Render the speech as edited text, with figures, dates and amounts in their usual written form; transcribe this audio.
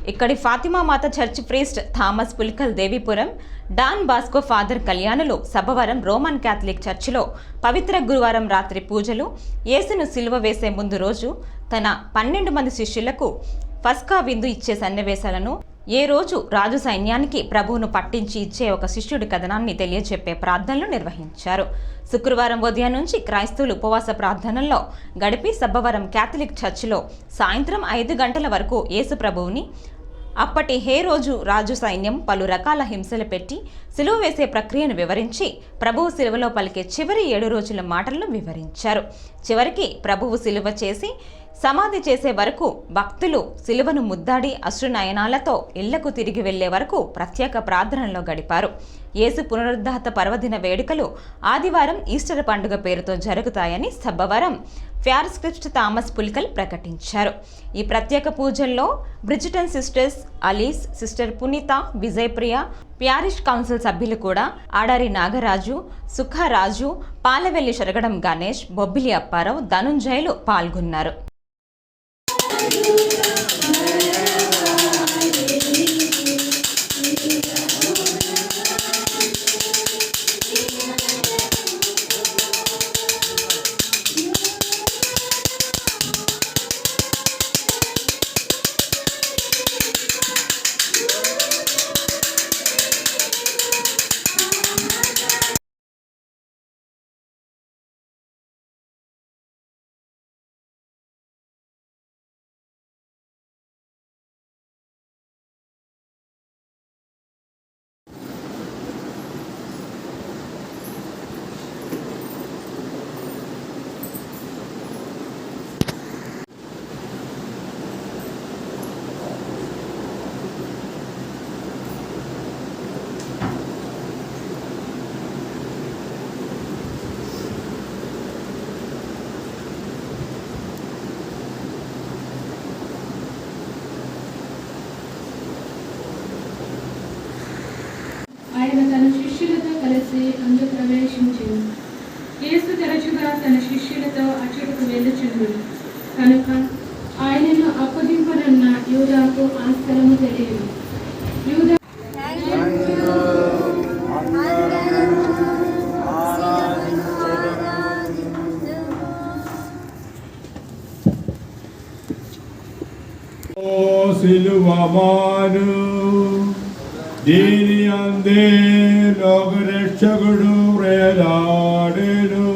ఇక్కడి ఫాతిమా మాత church priest Thomas Pulickal Devipuram Don Bosco father కళ్యాణులు సభవరం రోమన్ క్యాథలిక్ చర్చిలో పవిత్ర గురువారం రాత్రి పూజలు, యేసును సిలువ వేసే ముందు రోజు తన 12 మంది శిష్యులకు పస్కా విందు ఇచ్చే సన్నివేశాలను, ఏ రోజు రాజు సైన్యానికి ప్రభువును పట్టించి ఇచ్చే ఒక శిష్యుడి కథనాన్ని తెలియజెప్పే ప్రార్థనలు నిర్వహించారు. శుక్రవారం ఉదయం నుంచి క్రైస్తవులు ఉపవాస ప్రార్థనల్లో గడిపి సబ్బవరం క్యాథలిక్ చర్చిలో సాయంత్రం 5 గంటల వరకు యేసు ప్రభువుని అప్పటి రోజు రాజు సైన్యం పలు రకాల హింసలు పెట్టి సిలువ వేసే ప్రక్రియను వివరించి ప్రభువు సిలువలో పలికే చివరి 7 రోజుల మాటలను వివరించారు. చివరికి ప్రభువు సిలువ చేసి సమాధి చేసే వరకు భక్తులు సిలువను ముద్దాడి అశ్రునయనాలతో ఇళ్లకు తిరిగి వెళ్లే వరకు ప్రత్యేక ప్రార్థనలో గడిపారు. యేసు పునరుద్ధాత పర్వదిన వేడుకలు ఆదివారం ఈస్టర్ పండుగ పేరుతో జరుగుతాయని సబ్బవరం ప్యారిస్క్రిప్ట్ థామస్ పులికల్ ప్రకటించారు. ఈ ప్రత్యేక పూజల్లో బ్రిజిటన్ సిస్టర్స్ అలీస్, సిస్టర్ పునీత, విజయప్రియ, ప్యారిష్ కౌన్సిల్ సభ్యులు కూడా ఆడారి నాగరాజు, సుఖరాజు, పాలవెల్లి శరగడం గణేష్, బొబ్బిలి అప్పారావు, ధనుంజయులు పాల్గొన్నారు. ఆయన తన శిష్యులతో కలిసి అందు ప్రవేశించింది. యేసు తరచుగా తన శిష్యులతో అచ్చటకు వెళ్ళుచుండును కనుక ఆయనను అప్పగింపనున్న యూదాకు ఆ స్థలము తెలియదు. యూదా దీని అందే లోక రక్షకుడు వేలాడెను.